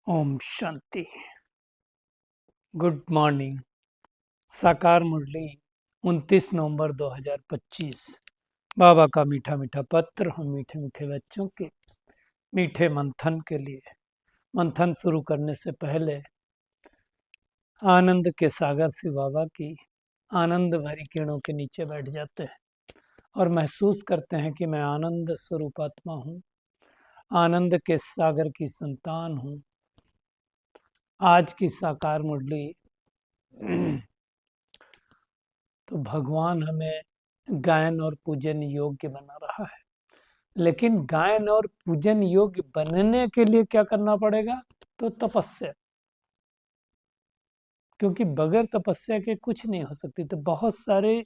Om Shanti. Good morning. साकार मुरली 29 नवंबर 2025। बाबा का मीठा मीठा पत्र हम मीठे मीठे बच्चों के मीठे मंथन के लिए। मंथन शुरू करने से पहले आनंद के सागर से बाबा की आनंद भरी किरणों के नीचे बैठ जाते हैं और महसूस करते हैं कि मैं आनंद स्वरूप आत्मा हूँ, आनंद के सागर की संतान हूँ। आज की साकार मुरली तो भगवान हमें गायन और पूजन योग्य बना रहा है, लेकिन गायन और पूजन योग्य बनने के लिए क्या करना पड़ेगा? तो तपस्या, क्योंकि बगैर तपस्या के कुछ नहीं हो सकती। तो बहुत सारे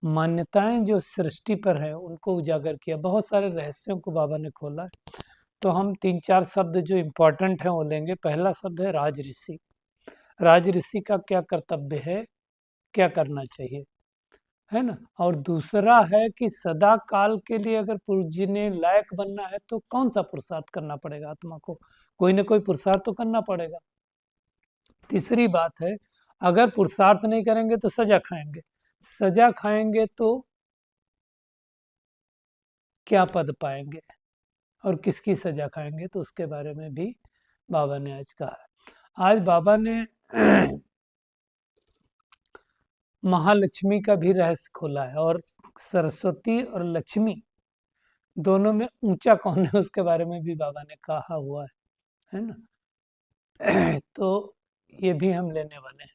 मान्यताएं जो सृष्टि पर है उनको उजागर किया, बहुत सारे रहस्यों को बाबा ने खोला। तो हम 3-4 शब्द जो इम्पोर्टेंट हैं वो लेंगे। पहला शब्द है राज ऋषि। राज ऋषि का क्या कर्तव्य है, क्या करना चाहिए, है ना। और दूसरा है कि सदा काल के लिए अगर पूजने लायक बनना है तो कौन सा पुरुषार्थ करना पड़ेगा आत्मा को? कोई ना कोई पुरुषार्थ तो करना पड़ेगा। तीसरी बात है, अगर पुरुषार्थ नहीं करेंगे तो सजा खाएंगे। सजा खाएंगे तो क्या पद पाएंगे और किसकी सजा खाएंगे, तो उसके बारे में भी बाबा ने आज कहा है। आज बाबा ने महालक्ष्मी का भी रहस्य खोला है, और सरस्वती और लक्ष्मी दोनों में ऊंचा कौन है उसके बारे में भी बाबा ने कहा हुआ है ना। तो ये भी हम लेने वाले हैं।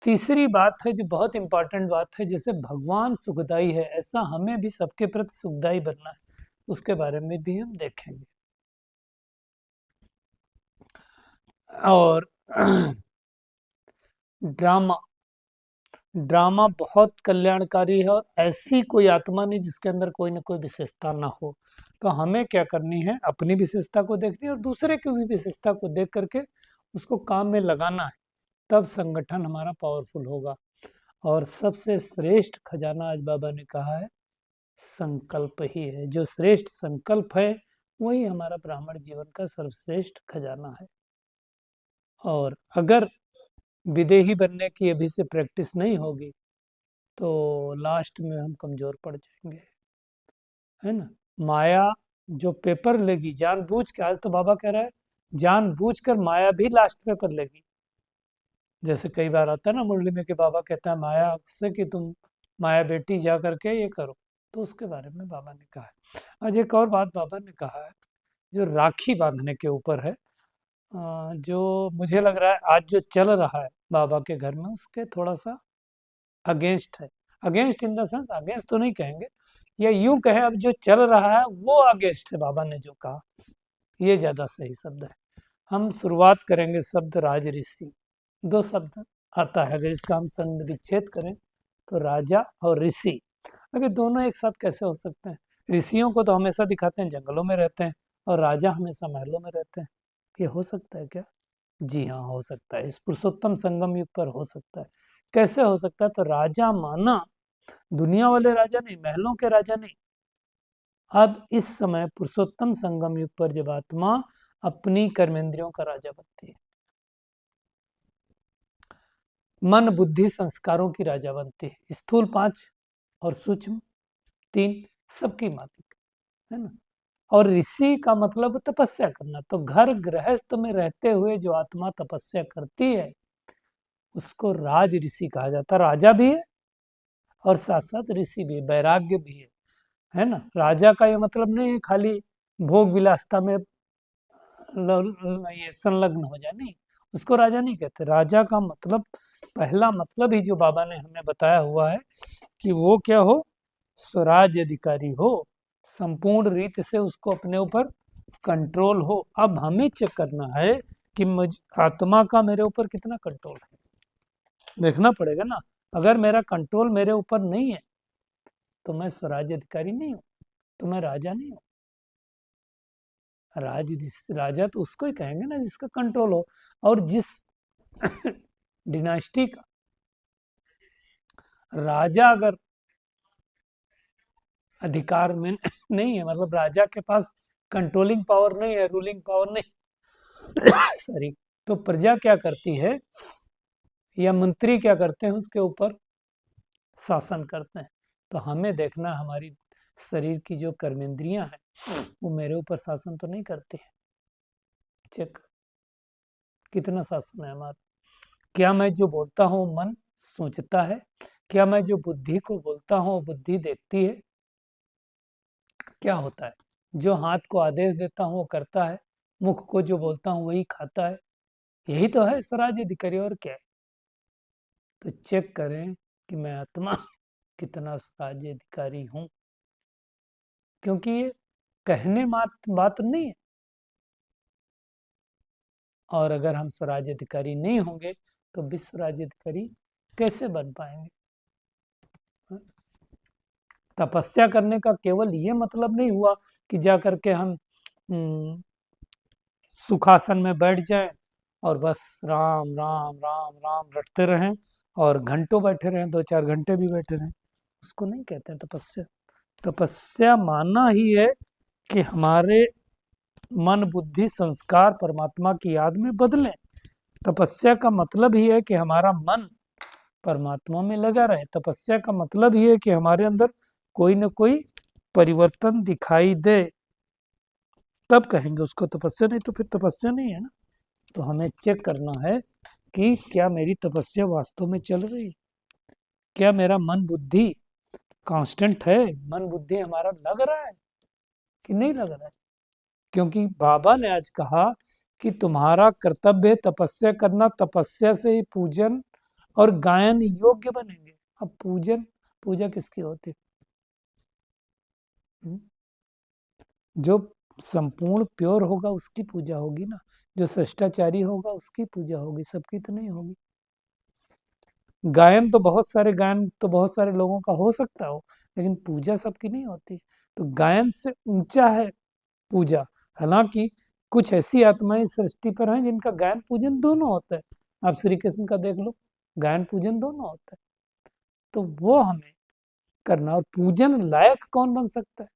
तीसरी बात है जो बहुत इंपॉर्टेंट बात है, जैसे भगवान सुखदाई है ऐसा हमें भी सबके प्रति सुखदाई बनना है, उसके बारे में भी हम देखेंगे। और ड्रामा ड्रामा बहुत कल्याणकारी है, और ऐसी कोई आत्मा नहीं जिसके अंदर कोई ना कोई विशेषता ना हो। तो हमें क्या करनी है, अपनी विशेषता को देखनी है और दूसरे की भी विशेषता को देख करके उसको काम में लगाना है, तब संगठन हमारा पावरफुल होगा। और सबसे श्रेष्ठ खजाना आज बाबा ने कहा है संकल्प ही है। जो श्रेष्ठ संकल्प है वही हमारा ब्राह्मण जीवन का सर्वश्रेष्ठ खजाना है। और अगर विदेही बनने की अभी से प्रैक्टिस नहीं होगी तो लास्ट में हम कमजोर पड़ जाएंगे, है ना। माया जो पेपर लेगी जानबूझ के, आज तो बाबा कह रहा है जानबूझकर माया भी लास्ट पेपर लेगी। जैसे कई बार आता है ना मुरली में कि बाबा कहता है माया से कि तुम माया बेटी जा करके ये करो, तो उसके बारे में बाबा ने कहा है। आज एक और बात बाबा ने कहा है जो राखी बांधने के ऊपर है, जो मुझे लग रहा है आज जो चल रहा है बाबा के घर में उसके थोड़ा सा अगेंस्ट है। Against in the sense, against तो नहीं कहेंगे, या यूं कहें अब जो चल रहा है वो अगेंस्ट है बाबा ने जो कहा, ये ज्यादा सही शब्द है। हम शुरुआत करेंगे शब्द राज ऋषि। दो शब्द आता है, अगर इसका हम संधि विच्छेद करें तो राजा और ऋषि। अगर दोनों एक साथ कैसे हो सकते हैं? ऋषियों को तो हमेशा दिखाते हैं जंगलों में रहते हैं और राजा हमेशा महलों में रहते हैं। ये हो सकता है क्या? जी हाँ, हो सकता है। इस पुरुषोत्तम संगम युग पर हो सकता है। कैसे हो सकता है? तो राजा माना दुनिया वाले राजा नहीं, महलों के राजा नहीं। अब इस समय पुरुषोत्तम संगम युग पर जब आत्मा अपनी कर्मेंद्रियों का राजा बनती है, मन बुद्धि संस्कारों की राजा बनती है, स्थूल 5 और सूक्ष्म 3 सबकी मालिक, है ना। और ऋषि का मतलब तपस्या करना। तो घर गृहस्थ में रहते हुए जो आत्मा तपस्या करती है उसको राज ऋषि कहा जाता है। राजा भी है और साथ साथ ऋषि भी है, वैराग्य भी है ना। राजा का ये मतलब नहीं है खाली भोग विलासता में ये संलग्न हो जाए, नहीं, उसको राजा नहीं कहते। राजा का मतलब, पहला मतलब ही जो बाबा ने हमें बताया हुआ है कि वो क्या हो, स्वराज अधिकारी हो, संपूर्ण रीत से उसको अपने ऊपर कंट्रोल हो। अब हमें चेक करना है कि मुझ आत्मा का मेरे ऊपर कितना कंट्रोल है, देखना पड़ेगा ना। अगर मेरा कंट्रोल मेरे ऊपर नहीं है तो मैं स्वराज अधिकारी नहीं हूँ, तो मैं राजा नहीं हूँ। राजा तो उसको ही कहेंगे ना जिसका कंट्रोल हो। और जिस डिनास्टी का राजा अगर अधिकार में नहीं है, मतलब राजा के पास कंट्रोलिंग पावर नहीं है, रूलिंग पावर नहीं, सॉरी। तो प्रजा क्या करती है या मंत्री क्या करते हैं, उसके ऊपर शासन करते हैं। तो हमें देखना हमारी शरीर की जो कर्मेंद्रियां हैं वो मेरे ऊपर शासन तो नहीं करती है। चेक, कितना शासन है हमारा। क्या मैं जो बोलता हूँ मन सोचता है? क्या मैं जो बुद्धि को बोलता हूँ बुद्धि देखती है? क्या होता है? जो हाथ को आदेश देता हूँ वो करता है, मुख को जो बोलता हूँ वही खाता है। यही तो है स्वराज अधिकारी, और क्या है? तो चेक करें कि मैं आत्मा कितना स्वराज अधिकारी हूँ, क्योंकि ये कहने मात बात नहीं है। और अगर हम स्वराज अधिकारी नहीं होंगे तो विश्व राज्य अधिकारी कैसे बन पाएंगे? तपस्या करने का केवल ये मतलब नहीं हुआ कि जा करके हम सुखासन में बैठ जाएं और बस राम राम राम राम रटते रहें और घंटों बैठे रहें, 2-4 घंटे भी बैठे रहें, उसको नहीं कहते हैं तपस्या। तपस्या मानना ही है कि हमारे मन बुद्धि संस्कार परमात्मा की याद में बदलें। तपस्या का मतलब ही है कि हमारा मन परमात्मा में लगा रहे। तपस्या का मतलब ही है कि हमारे अंदर कोई न कोई परिवर्तन दिखाई दे, तब कहेंगे उसको तपस्या, नहीं तो फिर तपस्या नहीं है ना। तो हमें चेक करना है कि क्या मेरी तपस्या वास्तव में चल रही है, क्या मेरा मन बुद्धि कांस्टेंट है, मन बुद्धि हमारा लग रहा है कि नहीं लग रहा है। क्योंकि बाबा ने आज कहा कि तुम्हारा कर्तव्य है तपस्या करना, तपस्या से ही पूजन और गायन योग्य बनेंगे। अब पूजन, पूजा किसकी होती है? जो संपूर्ण प्योर होगा उसकी पूजा होगी ना, जो शिष्टाचारी होगा उसकी पूजा होगी, सबकी तो नहीं होगी। गायन तो बहुत सारे, गायन तो बहुत सारे लोगों का हो सकता हो, लेकिन पूजा सबकी नहीं होती। तो गायन से ऊंचा है पूजा। हालांकि कुछ ऐसी आत्माएं सृष्टि पर हैं जिनका गायन पूजन दोनों होता है। आप श्री कृष्ण का देख लो, गायन पूजन दोनों होता है। तो वो हमें करना, और पूजन लायक कौन बन सकता है,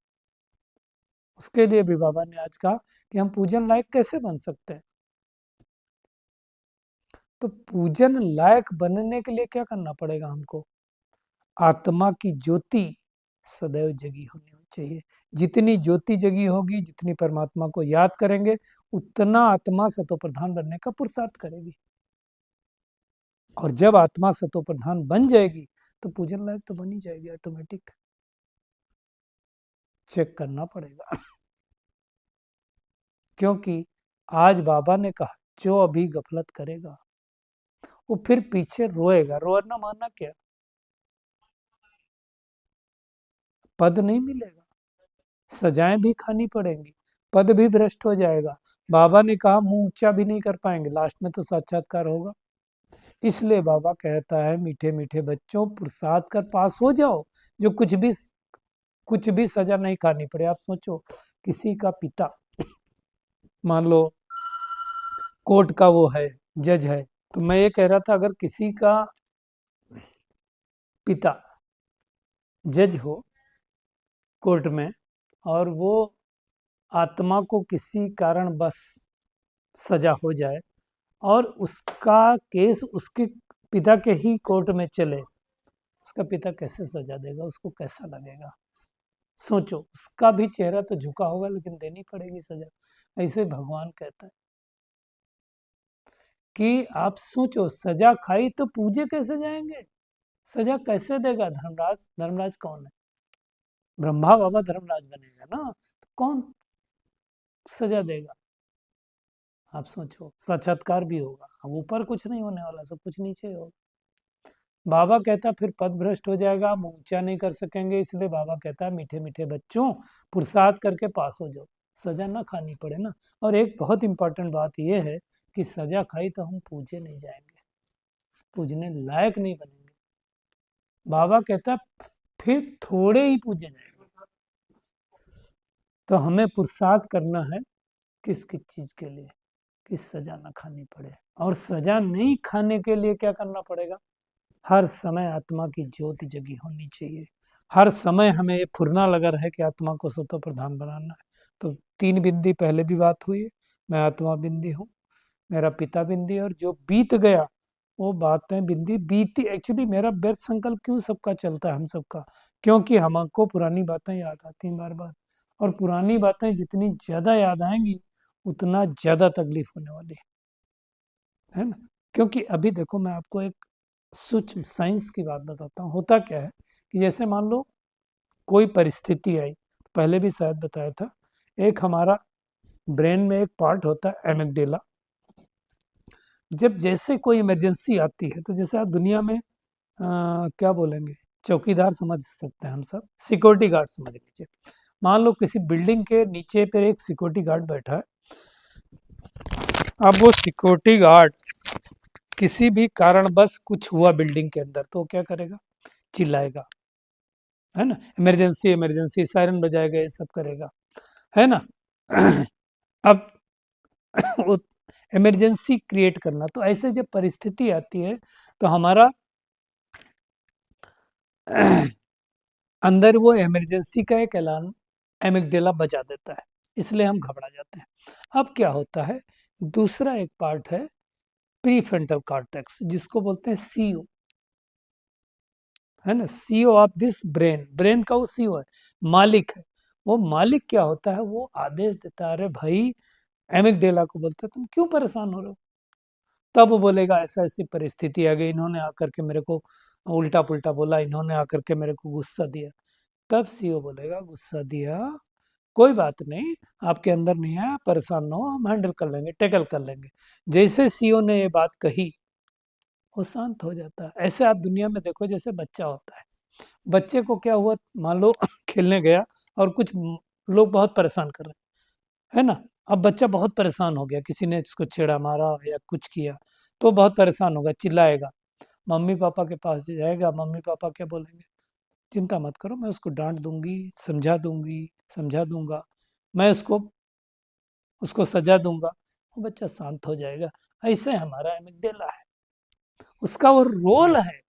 उसके लिए भी बाबा ने आज कहा कि हम पूजन लायक कैसे बन सकते हैं। तो पूजन लायक बनने के लिए क्या करना पड़ेगा हमको? आत्मा की ज्योति सदैव जगी होनी चाहिए। जितनी ज्योति जगी होगी, जितनी परमात्मा को याद करेंगे, उतना आत्मा सतो प्रधान बनने का पुरुषार्थ करेगी। और जब आत्मा सतो प्रधान बन जाएगी तो पूजन लायक तो बन ही जाएगी ऑटोमेटिक। चेक करना पड़ेगा। क्योंकि आज बाबा ने कहा जो अभी गफलत करेगा वो फिर पीछे रोएगा। रोना मानना क्या? पद नहीं मिलेगा, सजाएं भी खानी पड़ेंगी, पद भी भ्रष्ट हो जाएगा। बाबा ने कहा मुंह ऊंचा भी नहीं कर पाएंगे, लास्ट में तो साक्षात्कार होगा। इसलिए बाबा कहता है मीठे मीठे बच्चों पुरुषार्थ कर पास हो जाओ, जो कुछ भी सजा नहीं खानी पड़े। आप सोचो, किसी का पिता मान लो कोर्ट का वो है, जज है, तो मैं ये कह रहा था अगर किसी का पिता जज हो कोर्ट में और वो आत्मा को किसी कारण बस सजा हो जाए और उसका केस उसके पिता के ही कोर्ट में चले, उसका पिता कैसे सजा देगा, उसको कैसा लगेगा? सोचो, उसका भी चेहरा तो झुका होगा लेकिन देनी पड़ेगी सजा। ऐसे भगवान कहता है कि आप सोचो, सजा खाई तो पूजे कैसे जाएंगे, सजा कैसे देगा धर्मराज? धर्मराज कौन है? ब्रह्मा बाबा धर्मराज बनेगा ना, तो कौन सजा देगा? आप सोचो, साक्षात्कार भी होगा, अब ऊपर कुछ नहीं होने वाला, सब कुछ नीचे होगा। बाबा कहता फिर पद भ्रष्ट हो जाएगा, हम ऊंचा नहीं कर सकेंगे, इसलिए बाबा कहता है मीठे मीठे बच्चों पुरुषार्थ करके पास हो जाओ, सजा ना खानी पड़े ना। और एक बहुत इंपॉर्टेंट बात यह है कि सजा खाई तो हम पूजे नहीं जाएंगे, पूजने लायक नहीं बनेंगे। बाबा कहता फिर थोड़े ही पूजे जाएंगे। तो हमें पुरुषार्थ करना है किस किस चीज के लिए, किस सजा ना खानी पड़े। और सजा नहीं खाने के लिए क्या करना पड़ेगा? हर समय आत्मा की ज्योति जगी होनी चाहिए। हर समय हमें ये फुरना लगा रहे कि आत्मा को सतो प्रधान बनाना है। तो 3 बिंदी पहले भी बात हुई है, मैं आत्मा बिंदी हूँ। मेरा पिता बिंदी, और जो बीत गया वो बातें बिंदी बीती। एक्चुअली मेरा व्यर्थ संकल्प क्यों सबका चलता है, हम सबका, क्योंकि हमको पुरानी बातें याद आती हैं बार बार, और पुरानी बातें जितनी ज्यादा याद आएंगी उतना ज्यादा तकलीफ होने वाली है ना। क्योंकि अभी देखो, मैं आपको एक सूक्ष्म साइंस की बात बताता हूँ। होता क्या है कि जैसे मान लो कोई परिस्थिति आई, पहले भी शायद बताया था, एक हमारा ब्रेन में एक पार्ट होता है एमिगडेला। जब जैसे कोई इमरजेंसी आती है, तो जैसे आप दुनिया में क्या बोलेंगे, चौकीदार समझ सकते हैं हम सब, सिक्योरिटी गार्ड समझ लीजिए। मान लो किसी बिल्डिंग के नीचे पर एक सिक्योरिटी गार्ड बैठा है। अब वो सिक्योरिटी गार्ड किसी भी कारणवश कुछ हुआ बिल्डिंग के अंदर, तो वो क्या करेगा, चिल्लाएगा, है ना, इमरजेंसी इमरजेंसी, सायरन बजाएगा, ये सब करेगा, है ना। अब वो इमरजेंसी क्रिएट करना, तो ऐसे जब परिस्थिति आती है तो हमारा अंदर वो इमरजेंसी का एक ऐलान एमिगडेला बजा देता है, इसलिए हम घबरा जाते हैं। अब क्या होता है, दूसरा एक पार्ट है प्रीफ्रंटल कॉर्टेक्स, जिसको बोलते हैं सीओ, है ना, CO of this brain. Brain का वो सीओ है, मालिक है। वो मालिक क्या होता है, वो आदेश देता है, अरे भाई, एमिगडेला को बोलते हैं तुम क्यों परेशान हो रहे हो। तब वो बोलेगा ऐसा ऐसी परिस्थिति आ गई, इन्होंने आकर के मेरे को उल्टा पुल्टा बोला, इन्होंने आकर के मेरे को गुस्सा दिया। तब सीओ बोलेगा गुस्सा दिया, कोई बात नहीं, आपके अंदर नहीं है, परेशान ना हो, हम हैंडल कर लेंगे, टैकल कर लेंगे। जैसे सीओ ने ये बात कही, वो शांत हो जाता है। ऐसे आप दुनिया में देखो, जैसे बच्चा होता है, बच्चे को क्या हुआ, मान लो खेलने गया और कुछ लोग बहुत परेशान कर रहे हैं, है ना। अब बच्चा बहुत परेशान हो गया, किसी ने उसको छेड़ा मारा या कुछ किया, तो बहुत परेशान होगा, चिल्लाएगा, मम्मी पापा के पास जाएगा। मम्मी पापा क्या बोलेंगे, चिंता मत करो, मैं उसको डांट दूंगी, समझा दूंगा, मैं उसको उसको सजा दूंगा, वो बच्चा शांत हो जाएगा। ऐसे हमारा एमिगडाला है, उसका वो रोल है।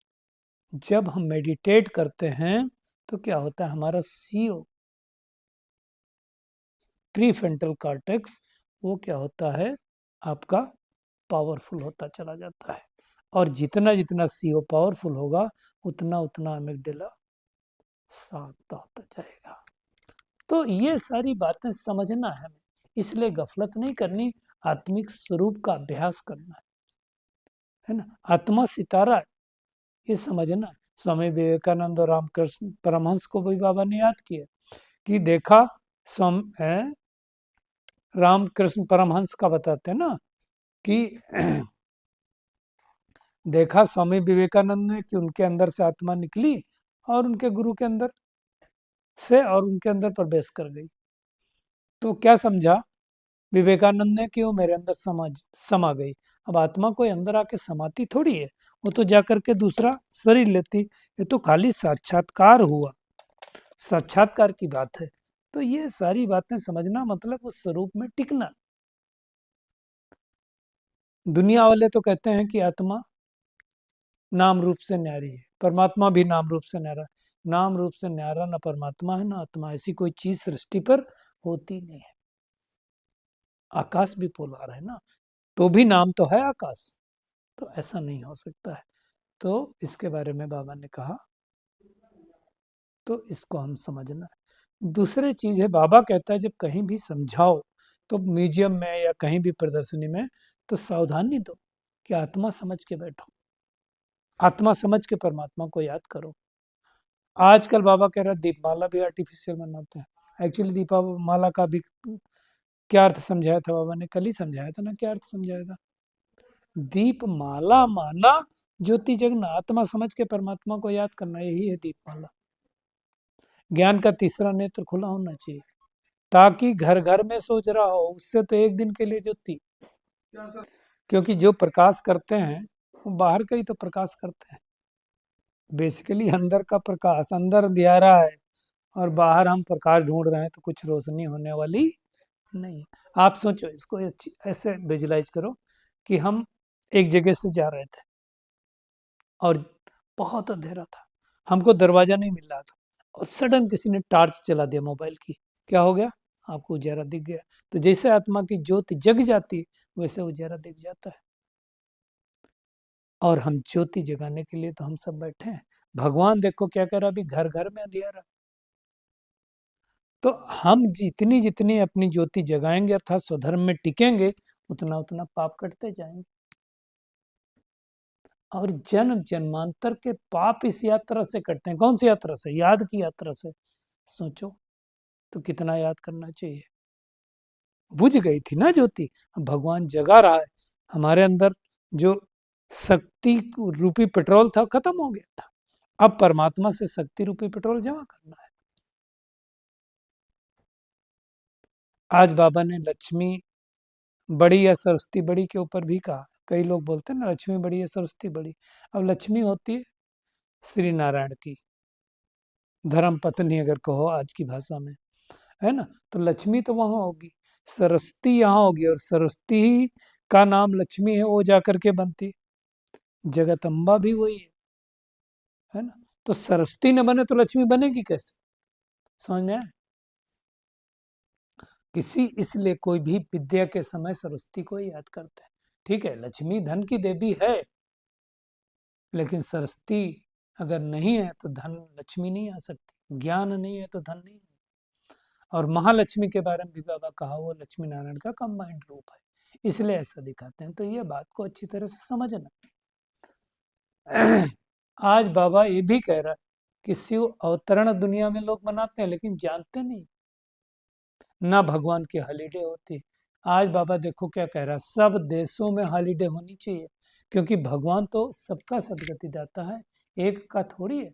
जब हम मेडिटेट करते हैं तो क्या होता है, हमारा सीओ प्रीफ्रंटल कॉर्टेक्स, वो क्या होता है, आपका पावरफुल होता चला जाता है। और जितना जितना सीओ पावरफुल होगा, उतना उतना एमिगडाला शांत होता जाएगा। तो ये सारी बातें समझना है हमें, इसलिए गफलत नहीं करनी, आत्मिक स्वरूप का अभ्यास करना है ना। आत्मा सितारा है, ये समझना है। स्वामी विवेकानंद और रामकृष्ण परमहंस को भी बाबा ने याद किया कि देखा, रामकृष्ण परमहंस का बताते हैं ना कि देखा स्वामी विवेकानंद ने कि उनके अंदर से आत्मा निकली और उनके गुरु के अंदर से, और उनके अंदर प्रवेश कर गई। तो क्या समझा विवेकानंद ने कि वो मेरे अंदर समा गई। अब आत्मा कोई अंदर आके समाती थोड़ी है, वो तो जाकर के दूसरा शरीर लेती। ये तो खाली साक्षात्कार हुआ, साक्षात्कार की बात है। तो ये सारी बातें समझना मतलब उस स्वरूप में टिकना। दुनिया वाले तो कहते हैं कि आत्मा नाम रूप से न्यारी है, परमात्मा भी नाम रूप से न्यारा। नाम रूप से न्यारा ना परमात्मा है ना आत्मा, ऐसी कोई चीज सृष्टि पर होती नहीं है। आकाश भी पोलार है ना, तो भी नाम तो है आकाश, तो ऐसा नहीं हो सकता है। तो इसके बारे में बाबा ने कहा, तो इसको हम समझना है। दूसरी चीज है, बाबा कहता है जब कहीं भी समझाओ, तो म्यूजियम में या कहीं भी प्रदर्शनी में, तो सावधानी दो कि आत्मा समझ के बैठो, आत्मा समझ के परमात्मा को याद करो। आजकल बाबा कह रहा है दीपमाला भी आर्टिफिशियल बनाते हैं। एक्चुअली दीपमाला का भी क्या अर्थ समझाया था बाबा ने, कल ही समझाया था ना, क्या अर्थ समझाया था। दीपमाला माना ज्योति जगना, आत्मा समझ के परमात्मा को याद करना, यही है दीपमाला। ज्ञान का तीसरा नेत्र खुला होना चाहिए, ताकि घर घर में सोच रहा हो, उससे तो एक दिन के लिए ज्योति। क्योंकि जो प्रकाश करते हैं वो बाहर का ही तो प्रकाश करते हैं। बेसिकली अंदर का प्रकाश, अंदर अंधियारा है और बाहर हम प्रकाश ढूंढ रहे हैं, तो कुछ रोशनी होने वाली नहीं। आप सोचो इसको, ऐसे विजुलाइज करो कि हम एक जगह से जा रहे थे और बहुत अंधेरा था, हमको दरवाजा नहीं मिल रहा था, और सडन किसी ने टार्च चला दिया मोबाइल की, क्या हो गया, आपको उजाला दिख गया। तो जैसे आत्मा की ज्योति जग जाती है वैसे उजाला दिख जाता है। और हम ज्योति जगाने के लिए तो हम सब बैठे हैं। भगवान देखो क्या कर रहा, अभी घर घर में अंधियारा। तो हम जितनी जितनी अपनी ज्योति जगाएंगे अर्थात स्वधर्म में टिकेंगे उतना उतना पाप कटते जाएंगे। और जन्म जन्मांतर के पाप इस यात्रा से कटते हैं। कौन सी यात्रा से? याद की यात्रा से। सोचो तो कितना याद करना चाहिए। बुझ गई थी ना ज्योति, अब भगवान जगा रहा है। हमारे अंदर जो शक्ति रूपी पेट्रोल था खत्म हो गया था, अब परमात्मा से शक्ति रूपी पेट्रोल जमा करना है। आज बाबा ने लक्ष्मी बड़ी या सरस्वती बड़ी के ऊपर भी कहा। कई लोग बोलते हैं ना लक्ष्मी बड़ी या सरस्वती बड़ी। अब लक्ष्मी होती है श्री नारायण की धर्म पत्नी, अगर कहो आज की भाषा में, है ना। तो लक्ष्मी तो वहां होगी, सरस्वती यहाँ होगी, और सरस्वती का नाम लक्ष्मी है, वो जाकर के बनती जगदम्बा भी वही है ना। तो सरस्वती न बने तो लक्ष्मी बनेगी कैसे? समझ में आया? किसी इसलिए कोई भी विद्या के समय सरस्वती को ही याद करते हैं। ठीक है, लक्ष्मी धन की देवी है, लेकिन सरस्वती अगर नहीं है तो धन लक्ष्मी नहीं आ सकती, ज्ञान नहीं है तो धन नहीं है। और महालक्ष्मी के बारे में भी बाबा कहा, वो लक्ष्मी नारायण का कंबाइंड रूप है, इसलिए ऐसा दिखाते हैं। तो ये बात को अच्छी तरह से समझना। आज बाबा ये भी कह रहा है कि शिव अवतरण दुनिया में लोग मनाते हैं लेकिन जानते नहीं, ना भगवान की हॉलीडे होती। आज बाबा देखो क्या कह रहा है, सब देशों में हॉलीडे होनी चाहिए, क्योंकि भगवान तो सबका सदगति दाता है, एक का थोड़ी है।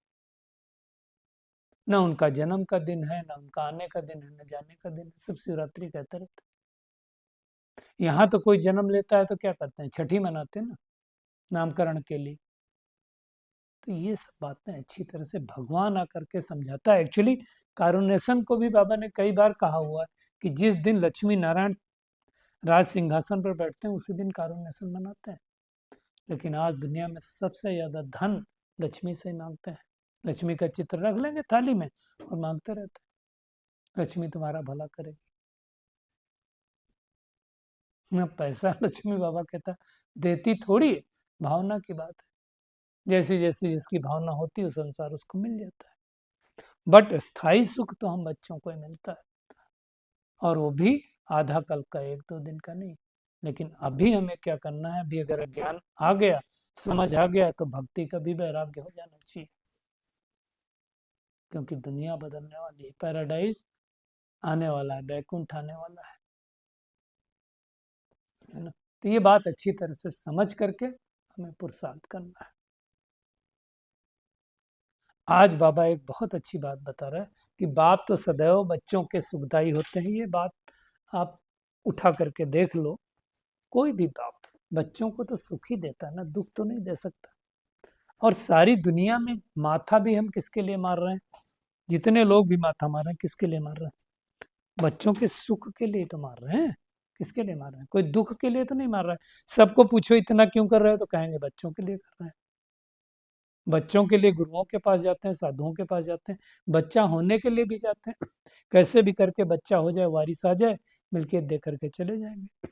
न उनका जन्म का दिन है, न उनका आने का दिन है, न जाने का दिन है, सब शिवरात्रि कहते रहते हैं। यहाँ तो कोई जन्म लेता है तो क्या करते हैं, छठी मनाते हैं ना नामकरण के लिए। तो ये सब बातें अच्छी तरह से भगवान आकर के समझाता है। एक्चुअली कारुण्यसन को भी बाबा ने कई बार कहा हुआ है कि जिस दिन लक्ष्मी नारायण राज सिंहासन पर बैठते हैं उसी दिन कारुण्यसन मनाते हैं। लेकिन आज दुनिया में सबसे ज्यादा धन लक्ष्मी से मांगते हैं। लक्ष्मी का चित्र रख लेंगे थाली में और मांगते रहते हैं, लक्ष्मी तुम्हारा भला करेगी। ना पैसा लक्ष्मी बाबा कहता देती थोड़ी है, भावना की बात है। जैसी जैसी जिसकी भावना होती है उस अनुसार उसको मिल जाता है। बट स्थायी सुख तो हम बच्चों को ही मिलता है, और वो भी आधा कल्प का, 1-2 दिन का नहीं। लेकिन अभी हमें क्या करना है, अभी अगर ज्ञान आ गया, समझ आ गया, तो भक्ति का भी वैराग्य हो जाना चाहिए, क्योंकि दुनिया बदलने वाली है, पैराडाइज आने वाला है, बैकुंठ आने वाला है ना। तो ये बात अच्छी तरह से समझ करके हमें पुरुषार्थ करना है। आज बाबा एक बहुत अच्छी बात बता रहा है कि बाप तो सदैव बच्चों के सुखदायी होते हैं। ये बात आप उठा करके देख लो, कोई भी बाप बच्चों को तो सुख ही देता है ना, दुख तो नहीं दे सकता। और सारी दुनिया में माथा भी हम किसके लिए मार रहे हैं, जितने लोग भी माथा मार रहे हैं किसके लिए मार रहे हैं, बच्चों के सुख के लिए तो मार रहे हैं। किसके लिए मार रहे हैं, कोई दुख के लिए तो नहीं मार रहा है। सबको पूछो इतना क्यों कर रहे हो, तो कहेंगे बच्चों के लिए कर रहे हैं। बच्चों के लिए गुरुओं के पास जाते हैं, साधुओं के पास जाते हैं, बच्चा होने के लिए भी जाते हैं। कैसे भी करके बच्चा हो जाए, वारिस आ जाए, मिलके दे करके चले जाएंगे।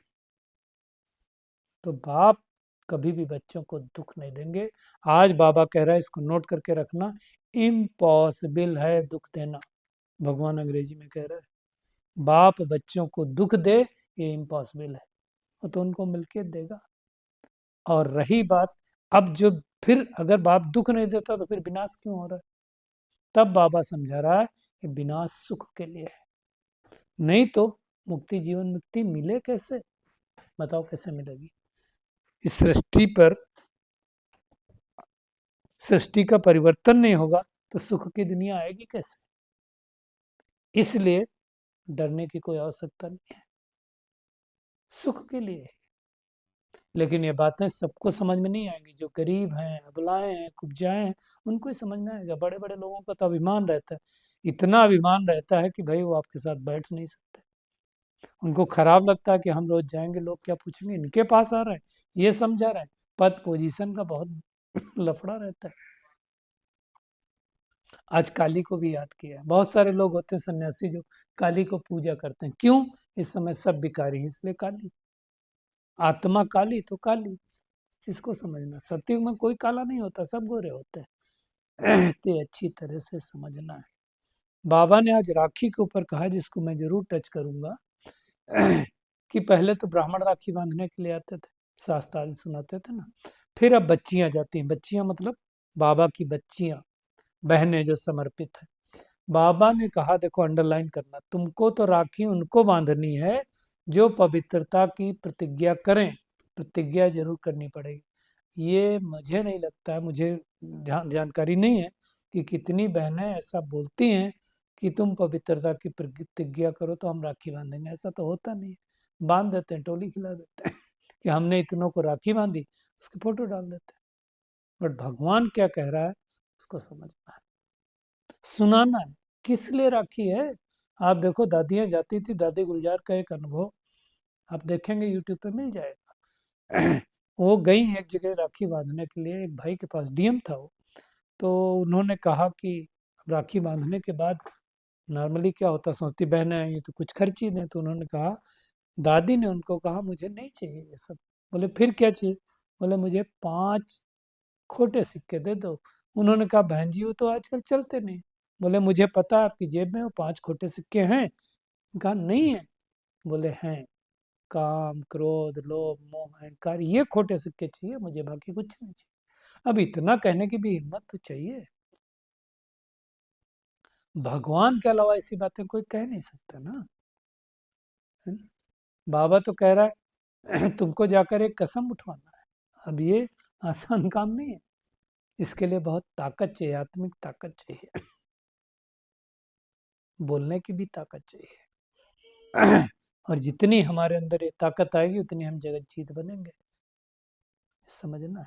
तो बाप कभी भी बच्चों को दुख नहीं देंगे। आज बाबा कह रहा है, इसको नोट करके रखना, इम्पॉसिबल है दुख देना। भगवान अंग्रेजी में कह रहा है बाप बच्चों को दुख दे, ये इम्पॉसिबल है, वो तो उनको मिलके देगा। और रही बात, अब जो फिर अगर बाप दुख नहीं देता तो फिर विनाश क्यों हो रहा है, तब बाबा समझा रहा है कि विनाश सुख के लिए है। नहीं तो मुक्ति, जीवन मुक्ति मिले कैसे, बताओ कैसे मिलेगी। इस सृष्टि पर सृष्टि का परिवर्तन नहीं होगा तो सुख की दुनिया आएगी कैसे। इसलिए डरने की कोई आवश्यकता नहीं है, सुख के लिए। लेकिन ये बातें सबको समझ में नहीं आएंगी, जो गरीब हैं, अबलाएं हैं, कुब्जाएं हैं, उनको ही समझ में आएगा। बड़े बड़े लोगों का तो अभिमान रहता है, इतना अभिमान रहता है कि भाई वो आपके साथ बैठ नहीं सकते। उनको खराब लगता है कि हम रोज जाएंगे, लोग क्या पूछेंगे, इनके पास आ रहे हैं, ये समझा रहे हैं। पद पोजीशन का बहुत लफड़ा रहता है। आज काली को भी याद किया। बहुत सारे लोग होते हैं सन्यासी जो काली को पूजा करते हैं। क्यों? इस समय सब बिकारी हैं इसलिए काली। आत्मा काली तो काली, इसको समझना। सत्युग में कोई काला नहीं होता, सब गोरे होते हैं। तो अच्छी तरह से समझना है। बाबा ने आज राखी के ऊपर कहा, जिसको मैं जरूर टच करूंगा, कि पहले तो ब्राह्मण राखी बांधने के लिए आते थे, शास्त्र सुनाते थे ना। फिर अब बच्चियां जाती हैं। बच्चियां मतलब बाबा की बच्चियां, बहनें जो समर्पित है। बाबा ने कहा, देखो अंडरलाइन करना, तुमको तो राखी उनको बांधनी है जो पवित्रता की प्रतिज्ञा करें। प्रतिज्ञा जरूर करनी पड़ेगी। ये मुझे नहीं लगता है, मुझे जानकारी नहीं है कि कितनी बहनें ऐसा बोलती हैं कि तुम पवित्रता की प्रतिज्ञा करो तो हम राखी बांधेंगे। ऐसा तो होता नहीं है। बांध देते हैं, टोली खिला देते हैं कि हमने इतनों को राखी बांधी, उसकी फोटो डाल देते हैं। बट भगवान क्या कह रहा है उसको समझना है, सुनाना है। किस लिए राखी है? आप देखो, दादियां जाती थी, दादी गुलजार का एक अनुभव आप देखेंगे यूट्यूब पे मिल जाएगा। वो गई एक जगह राखी बांधने के लिए, एक भाई के पास, डीएम था वो। तो उन्होंने कहा कि राखी बांधने के बाद नॉर्मली क्या होता, सोचती बहनें आई तो कुछ खर्ची दें। तो उन्होंने कहा, दादी ने उनको कहा, मुझे नहीं चाहिए ये सब। बोले फिर क्या चाहिए? बोले मुझे 5 खोटे सिक्के दे दो। उन्होंने कहा, बहन जी वो तो आजकल चलते नहीं। बोले मुझे पता है आपकी जेब में वो 5 खोटे सिक्के हैं। कहा नहीं है। बोले हैं। काम, क्रोध, लोभ, मोह, अहंकार, ये खोटे सिक्के चाहिए मुझे, बाकी कुछ नहीं चाहिए। अब इतना कहने की भी हिम्मत तो चाहिए। भगवान के अलावा ऐसी बातें कोई कह नहीं सकता ना। बाबा तो कह रहा है तुमको जाकर एक कसम उठवाना है। अब ये आसान काम नहीं है, इसके लिए बहुत ताकत चाहिए, आत्मिक ताकत चाहिए। बोलने की भी ताकत चाहिए। और जितनी हमारे अंदर ये ताकत आएगी उतनी हम जगत जीत बनेंगे, समझना है।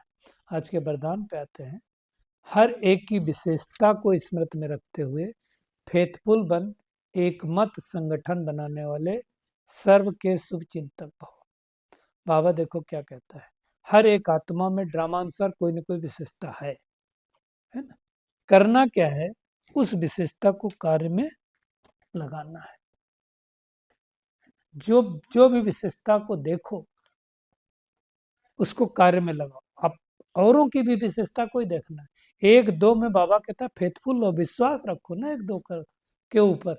आज के वरदान पे आते हैं। हर एक की विशेषता को स्मृति में रखते हुए फेथफुल बन एक मत संगठन बनाने वाले सर्व के शुभ चिंतक भव। बाबा देखो क्या कहता है, हर एक आत्मा में ड्रामानुसार कोई ना कोई विशेषता है ना। करना क्या है, उस विशेषता को कार्य में लगाना है। जो जो भी विशेषता को देखो उसको कार्य में लगाओ। अब औरों की भी विशेषता को ही देखना है। एक दो में बाबा कहता है फेथफुल हो, विश्वास रखो ना एक दो के ऊपर,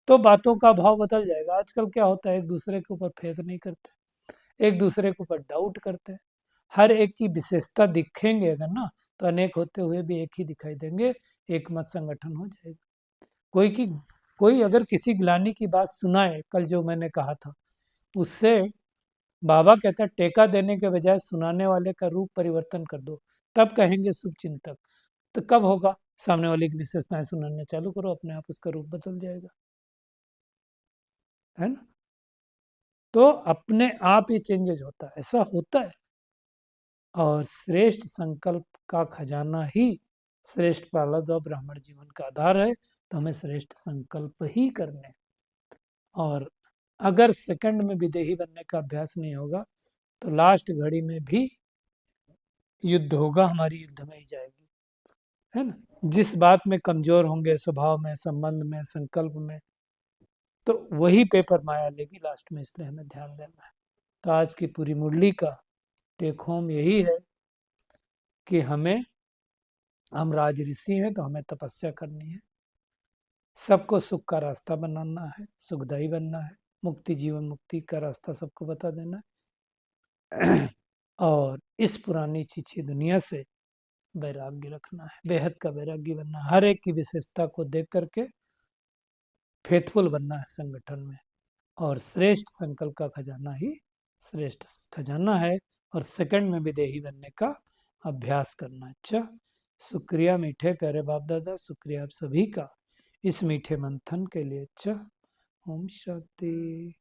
तो बातों का भाव बदल जाएगा। आजकल क्या होता है, एक दूसरे के ऊपर फेथ नहीं करते, एक दूसरे के ऊपर डाउट करते हैं। हर एक की विशेषता दिखेंगे अगर ना, तो अनेक होते हुए भी एक ही दिखाई देंगे, एक मत संगठन हो जाएगा। कोई अगर किसी ग्लानी की बात सुनाए, कल जो मैंने कहा था, उससे बाबा कहता है टेका देने के बजाय सुनाने वाले का रूप परिवर्तन कर दो, तब कहेंगे शुभ चिंतक। तो कब होगा? सामने वाले की विशेषताएं सुनाने चालू करो, अपने आप उसका रूप बदल जाएगा, है ना। तो अपने आप ही चेंजेस होता है, ऐसा होता है। और श्रेष्ठ संकल्प का खजाना ही श्रेष्ठ प्रारब्ध और ब्राह्मण जीवन का आधार है। तो हमें श्रेष्ठ संकल्प ही करने, और अगर सेकंड में विदेही बनने का अभ्यास नहीं होगा तो लास्ट घड़ी में भी युद्ध होगा, हमारी युद्ध में ही जाएगी, है ना। जिस बात में कमजोर होंगे, स्वभाव में, संबंध में, संकल्प में, तो वही पेपर माया लेगी लास्ट में। इसलिए हमें ध्यान देना है। तो आज की पूरी मुरली का टेक होम यही है कि हम राज ऋषि हैं तो हमें तपस्या करनी है, सबको सुख का रास्ता बनाना है, सुखदायी बनना है, मुक्ति, जीवन मुक्ति का रास्ता सबको बता देना है। और इस पुरानी चीची दुनिया से वैराग्य रखना है, बेहद का वैराग्य बनना है। हर एक की विशेषता को देख करके फेथफुल बनना है संगठन में, और श्रेष्ठ संकल्प का खजाना ही श्रेष्ठ खजाना है, और सेकंड में विदेही बनने का अभ्यास करना। अच्छा, शुक्रिया मीठे प्यारे बाप दादा, शुक्रिया आप सभी का इस मीठे मंथन के लिए। अच्छा, ओम शांति।